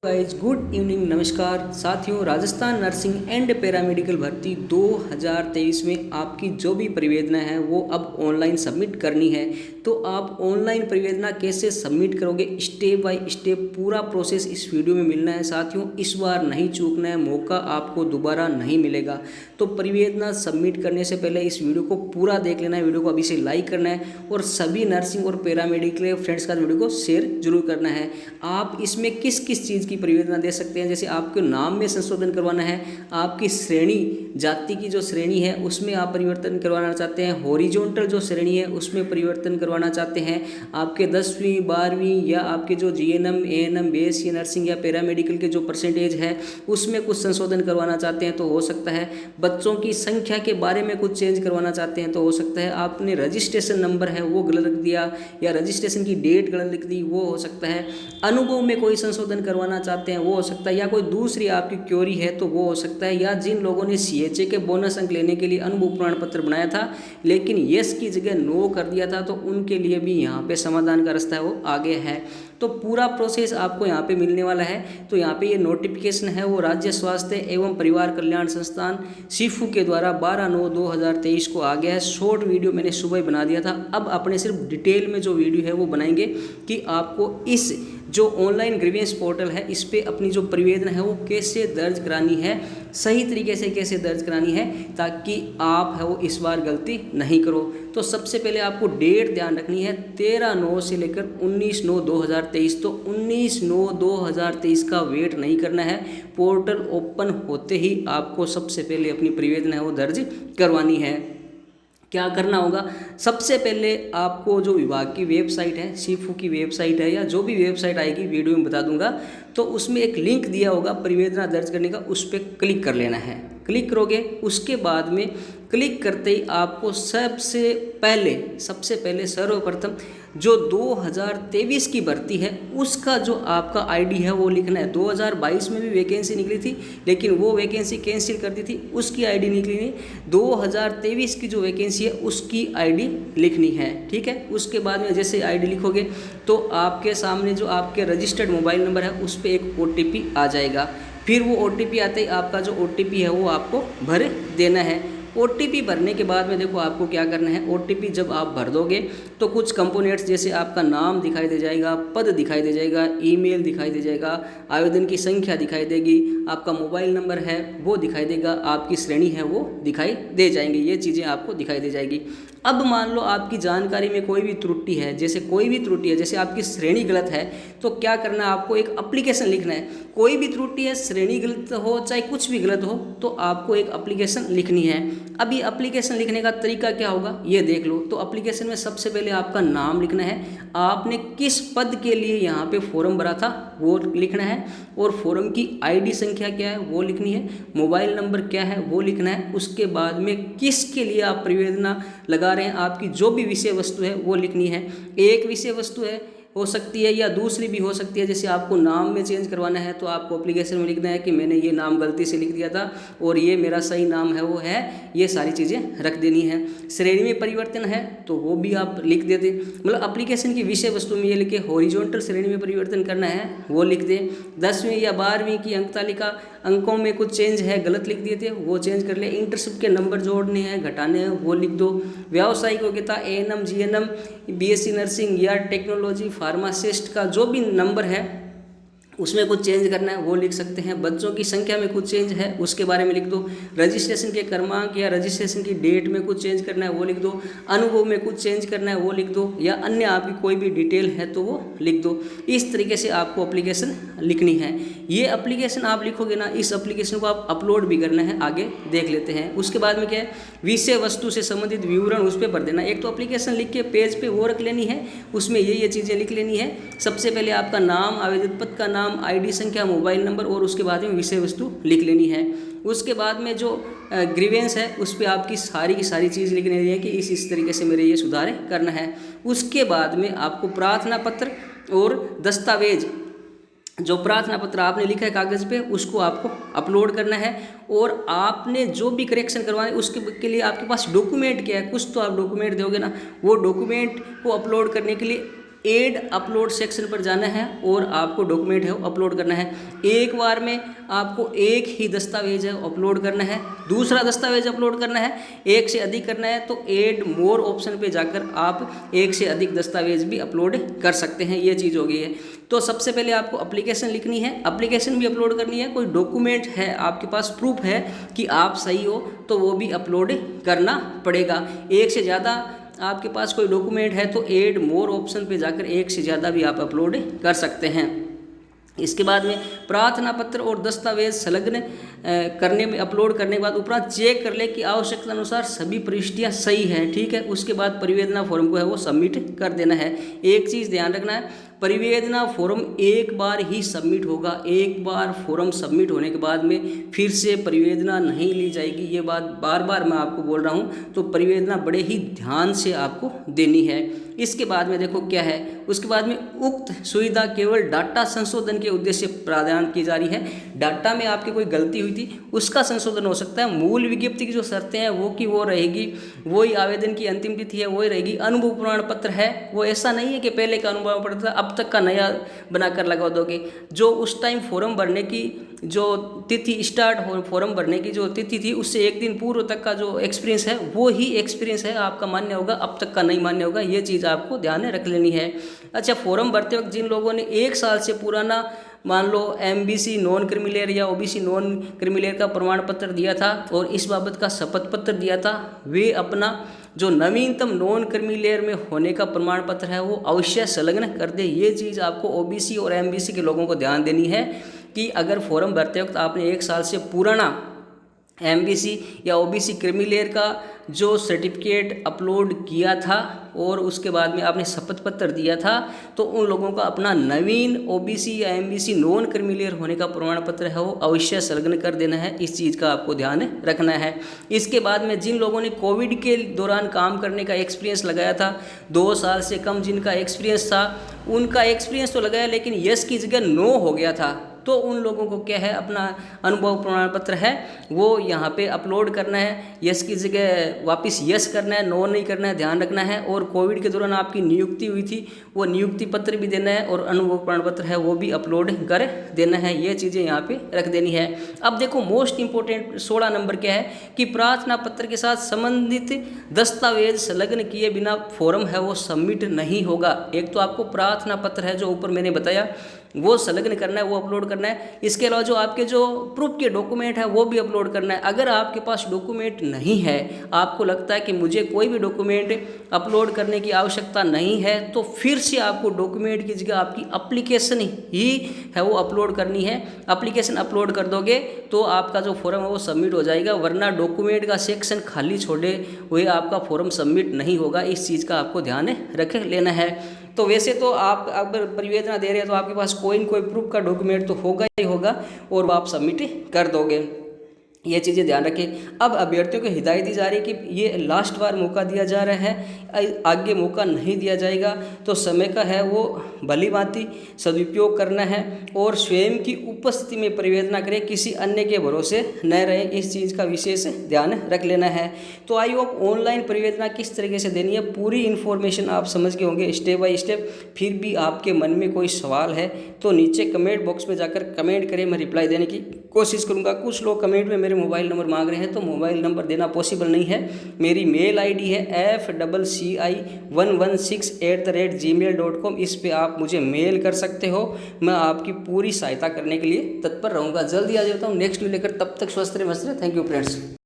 Guys good evening, नमस्कार साथियों। Rajasthan nursing and paramedical भर्ती 2023 में आपकी जो भी परिवेदना है वो अब ऑनलाइन सबमिट करनी है। तो आप ऑनलाइन परिवेदना कैसे सबमिट करोगे, स्टेप बाय स्टेप पूरा प्रोसेस इस वीडियो में मिलना है साथियों। इस बार नहीं चूकना है, मौका आपको दोबारा नहीं मिलेगा। तो परिवेदना सबमिट करने से पहले इस वीडियो को पूरा देख लेना है, वीडियो को अभी से लाइक करना है और सभी नर्सिंग और पैरामेडिकल फ्रेंड्स का वीडियो को शेयर जरूर करना है। आप इसमें किस किस चीज़ की परिवेदना दे सकते हैं, जैसे आपके नाम में संशोधन करवाना है, आपकी श्रेणी जाति की जो श्रेणी है उसमें आप परिवर्तन करवाना चाहते हैं, हॉरिजॉन्टल जो श्रेणी है उसमें परिवर्तन करवाना चाहते हैं, आपके 10वीं 12वीं या आपके जो जीएनएम एएनएम बीएससी नर्सिंग या पैरामेडिकल के जो परसेंटेज है उसमें कुछ संशोधन करवाना चाहते हैं तो हो सकता है। बच्चों की संख्या के बारे में कुछ चेंज करवाना चाहते हैं तो हो सकता है। आपने रजिस्ट्रेशन नंबर है वो गलत रख दिया या रजिस्ट्रेशन की डेट गलत लिख दी, वो हो सकता है। अनुभव में कोई संशोधन करवाना चाहते हैं वो हो सकता है, या कोई दूसरी आपकी क्वेरी है तो वो हो सकता है। या जिन लोगों ने सीएचए के बोनस अंक लेने के लिए अनुभव प्रमाण पत्र बनाया था लेकिन यस की जगह नो कर दिया था तो उनके लिए भी यहाँ पे समाधान का रास्ता है वो आगे है। तो पूरा प्रोसेस आपको यहाँ पे मिलने वाला है। तो यहाँ पे ये नोटिफिकेशन है वो राज्य स्वास्थ्य एवं परिवार कल्याण संस्थान सीफू के द्वारा 12/9/2023 को आ गया है। शॉर्ट वीडियो मैंने सुबह ही बना दिया था, अब अपने सिर्फ डिटेल में जो वीडियो है वो बनाएंगे कि आपको इस जो ऑनलाइन ग्रीवेंस पोर्टल है इस पे अपनी जो परिवेदना है वो कैसे दर्ज करानी है, सही तरीके से कैसे दर्ज करानी है ताकि आप है वो इस बार गलती नहीं करो। तो सबसे पहले आपको डेट ध्यान रखनी है 13/9 से लेकर 19/9/2023। तो 19/9/2023 का वेट नहीं करना है, पोर्टल ओपन होते ही आपको सबसे पहले अपनी परिवेदना है वो दर्ज करवानी है। क्या करना होगा, सबसे पहले आपको जो विभाग की वेबसाइट है, सीफू की वेबसाइट है या जो भी वेबसाइट आएगी वीडियो में बता दूंगा, तो उसमें एक लिंक दिया होगा परिवेदना दर्ज करने का, उस पर क्लिक कर लेना है। क्लिक करोगे उसके बाद में क्लिक करते ही आपको सबसे पहले सर्वप्रथम जो 2023 की भर्ती है उसका जो आपका आईडी है वो लिखना है। 2022 में भी वैकेंसी निकली थी लेकिन वो वैकेंसी कैंसिल कर दी थी, उसकी आईडी निकली नहीं। 2023 की जो वैकेंसी है उसकी आईडी लिखनी है, ठीक है। उसके बाद में जैसे आईडी लिखोगे तो आपके सामने जो आपके रजिस्टर्ड मोबाइल नंबर है उस पर एक ओटीपी आ जाएगा। फिर वो ओटीपी आते ही आपका जो ओटीपी है वो आपको भर देना है। ओटीपी भरने के बाद में देखो आपको क्या करना है, ओटीपी जब आप भर दोगे तो कुछ कंपोनेंट्स जैसे आपका नाम दिखाई दे जाएगा, पद दिखाई दे जाएगा, ईमेल दिखाई दे जाएगा, आवेदन की संख्या दिखाई देगी, आपका मोबाइल नंबर है वो दिखाई देगा, आपकी श्रेणी है वो दिखाई दे जाएंगी, ये चीज़ें आपको दिखाई दे जाएगी। अब मान लो आपकी जानकारी में कोई भी त्रुटि है, जैसे आपकी श्रेणी गलत है तो क्या करना है, आपको एक एप्लीकेशन लिखना है। कोई भी त्रुटि है, श्रेणी गलत हो चाहे कुछ भी गलत हो तो आपको एक एप्लीकेशन लिखनी है। अब ये एप्लीकेशन लिखने का तरीका क्या होगा ये देख लो। तो एप्लीकेशन में सबसे पहले आपका नाम लिखना है, आपने किस पद के लिए यहाँ पे फॉर्म भरा था वो लिखना है और फॉर्म की आईडी संख्या क्या है वो लिखनी है, मोबाइल नंबर क्या है वो लिखना है। उसके बाद में किसके लिए आप परिवेदना लगा रहे हैं, आपकी जो भी विषय वस्तु है वो लिखनी है। एक विषय वस्तु है हो सकती है या दूसरी भी हो सकती है, जैसे आपको नाम में चेंज करवाना है तो आपको एप्लीकेशन में लिखना है कि मैंने ये नाम गलती से लिख दिया था और ये मेरा सही नाम है वो है, ये सारी चीज़ें रख देनी है। श्रेणी में परिवर्तन है तो वो भी आप लिख देते, मतलब एप्लीकेशन की विषय वस्तु में ये लिखे हॉरिजॉन्टल श्रेणी में परिवर्तन करना है वो लिख दे। 10वीं या 12वीं की अंक तालिका अंकों में कुछ चेंज है, गलत लिख दिए थे वो चेंज कर ले। इंटरशिप के नंबर जोड़ने हैं घटाने हैं वो लिख दो। व्यावसायिक योग्यता एएनएम जीएनएम बीएससी नर्सिंग या टेक्नोलॉजी फार्मासिस्ट का जो भी नंबर है उसमें कुछ चेंज करना है वो लिख सकते हैं। बच्चों की संख्या में कुछ चेंज है उसके बारे में लिख दो। रजिस्ट्रेशन के क्रमांक या रजिस्ट्रेशन की डेट में कुछ चेंज करना है वो लिख दो। अनुभव में कुछ चेंज करना है वो लिख दो, या अन्य आपकी कोई भी डिटेल है तो वो लिख दो। इस तरीके से आपको एप्लीकेशन लिखनी है। ये एप्लीकेशन आप लिखोगे ना, इस एप्लीकेशन को आप अपलोड भी करना है, आगे देख लेते हैं। उसके बाद में क्या है, विषय वस्तु से संबंधित विवरण उस पर भर देना। एक तो एप्लीकेशन लिख के पेज पे वो रख लेनी है, उसमें ये चीज़ें लिख लेनी है। सबसे पहले आपका नाम, आवेदन पत्र का नाम, आईडी संख्या, मोबाइल नंबर और उसके बाद में विषय वस्तु लिख लेनी है। उसके बाद में जो ग्रीवेंस है उस पर आपकी सारी की सारी चीज़ लिखनी है कि इस तरीके से मेरे ये सुधार करना है। उसके बाद में आपको प्रार्थना पत्र और दस्तावेज, जो प्रार्थना पत्र आपने लिखा है कागज़ पे उसको आपको अपलोड करना है। और आपने जो भी करेक्शन करवाए उसके लिए आपके पास डॉक्यूमेंट क्या है, कुछ तो आप डॉक्यूमेंट दोगे ना, वो डॉक्यूमेंट को अपलोड करने के लिए एड अपलोड सेक्शन पर जाना है और आपको डॉक्यूमेंट है वो अपलोड करना है। एक बार में आपको एक ही दस्तावेज है अपलोड करना है, दूसरा दस्तावेज अपलोड करना है, एक से अधिक करना है तो ऐड मोर ऑप्शन पे जाकर आप एक से अधिक दस्तावेज भी अपलोड कर सकते हैं। ये चीज़ हो गई है। तो सबसे पहले आपको एप्लीकेशन लिखनी है, एप्लीकेशन भी अपलोड करनी है, कोई डॉक्यूमेंट है आपके पास प्रूफ है कि आप सही हो तो वो भी अपलोड करना पड़ेगा। एक से ज़्यादा आपके पास कोई डॉक्यूमेंट है तो ऐड मोर ऑप्शन पे जाकर एक से ज़्यादा भी आप अपलोड कर सकते हैं। इसके बाद में प्रार्थना पत्र और दस्तावेज संलग्न करने में अपलोड करने के बाद उपरांत चेक कर ले कि आवश्यकता अनुसार सभी प्रविष्टियां सही हैं, ठीक है। उसके बाद परिवेदना फॉर्म को है वो सबमिट कर देना है। एक चीज़ ध्यान रखना है, परिवेदना फॉर्म एक बार ही सबमिट होगा, एक बार फॉर्म सबमिट होने के बाद में फिर से परिवेदना नहीं ली जाएगी। ये बात बार बार मैं आपको बोल रहा हूँ, तो परिवेदना बड़े ही ध्यान से आपको देनी है। इसके बाद में देखो क्या है, उसके बाद में उक्त सुविधा केवल डाटा संशोधन के उद्देश्य प्रदान की जा रही है। डाटा में आपकी कोई गलती हुई थी उसका संशोधन हो सकता है। मूल विज्ञप्ति की जो शर्तें हैं वो की वो रहेगी, वही आवेदन की अंतिम तिथि है वही रहेगी। अनुभव प्रमाण पत्र है वो ऐसा नहीं है कि पहले का अनुभव पत्र था अब तक का नया बनाकर लगा दोगे। जो उस टाइम फॉर्म भरने की जो तिथि स्टार्ट हो, फॉर्म भरने की जो तिथि थी उससे एक दिन पूर्व तक का जो एक्सपीरियंस है वो ही एक्सपीरियंस है आपका मान्य होगा, अब तक का नहीं मान्य होगा। ये चीज़ आपको ध्यान में रख लेनी है। अच्छा, फॉर्म भरते वक्त जिन लोगों ने 1 साल से पुराना मान लो MBC नॉन क्रिमिलेयर या OBC नॉन क्रिमिलेयर का प्रमाण पत्र दिया था और इस बाबत का शपथ पत्र दिया था, वे अपना जो नवीनतम नॉन क्रिमिलेयर में होने का प्रमाण पत्र है वो अवश्य संलग्न कर दे। ये चीज़ आपको OBC और MBC के लोगों को ध्यान देनी है कि अगर फॉर्म भरते वक्त आपने 1 साल से पुराना MBC या OBC क्रिमिलेयर का जो सर्टिफिकेट अपलोड किया था और उसके बाद में आपने शपथ पत्र दिया था तो उन लोगों का अपना नवीन OBC या MBC नॉन क्रिमिलेयर होने का प्रमाण पत्र है वो अवश्य संलग्न कर देना है। इस चीज़ का आपको ध्यान रखना है। इसके बाद में जिन लोगों ने कोविड के दौरान काम करने का एक्सपीरियंस लगाया था, 2 साल से कम जिनका एक्सपीरियंस था उनका एक्सपीरियंस तो लगाया लेकिन यस की जगह नो हो गया था, तो उन लोगों को क्या है अपना अनुभव प्रमाण पत्र है वो यहाँ पे अपलोड करना है। यस की जगह वापस यस करना है, नो नहीं करना है, ध्यान रखना है। और कोविड के दौरान आपकी नियुक्ति हुई थी वो नियुक्ति पत्र भी देना है और अनुभव प्रमाण पत्र है वो भी अपलोड कर देना है। ये चीज़ें यहाँ पे रख देनी है। अब देखो मोस्ट इंपॉर्टेंट 16 नंबर क्या है कि प्रार्थना पत्र के साथ संबंधित दस्तावेज संलग्न किए बिना फॉर्म है वो सबमिट नहीं होगा। एक तो आपको प्रार्थना पत्र है जो ऊपर मैंने बताया वो संलग्न करना है, वो अपलोड करना है। इसके अलावा जो आपके जो प्रूफ के डॉक्यूमेंट है वो भी अपलोड करना है। अगर आपके पास डॉक्यूमेंट नहीं है, आपको लगता है कि मुझे कोई भी डॉक्यूमेंट अपलोड करने की आवश्यकता नहीं है, तो फिर से आपको डॉक्यूमेंट की जगह आपकी एप्लीकेशन ही है वो अपलोड करनी है। एप्लीकेशन अपलोड कर दोगे तो आपका जो फॉर्म है वो सबमिट हो जाएगा, वरना डॉक्यूमेंट का सेक्शन खाली छोड़े हुए आपका फॉर्म सबमिट नहीं होगा। इस चीज़ का आपको ध्यान रख लेना है। तो वैसे तो आप अगर परिवेदना दे रहे हैं तो आपके पास कोई न कोई प्रूफ का डॉक्यूमेंट तो होगा ही होगा और आप सबमिट कर दोगे। ये चीज़ें ध्यान रखें। अब अभ्यर्थियों को हिदायत दी जा रही है कि ये लास्ट बार मौका दिया जा रहा है, आगे मौका नहीं दिया जाएगा, तो समय का है वो भली भांति सदुपयोग करना है और स्वयं की उपस्थिति में परिवेदना करें, किसी अन्य के भरोसे न रहें। इस चीज़ का विशेष ध्यान रख लेना है। तो आई होप ऑनलाइन परिवेदना किस तरीके से देनी है पूरी इन्फॉर्मेशन आप समझ गए होंगे स्टेप बाय स्टेप। फिर भी आपके मन में कोई सवाल है तो नीचे कमेंट बॉक्स में जाकर कमेंट करें, मैं रिप्लाई देने की कोशिश करूँगा। कुछ लोग कमेंट में मेरे मोबाइल नंबर मांग रहे हैं तो मोबाइल नंबर देना पॉसिबल नहीं है। मेरी मेल ID है fcci116@gmail.com। इस पे आप मुझे मेल कर सकते हो, मैं आपकी पूरी सहायता करने के लिए तत्पर रहूँगा। जल्दी आ जाता हूँ नेक्स्ट वीडियो लेकर, तब तक स्वस्थ रहे मस्त रहे। Thank you friends.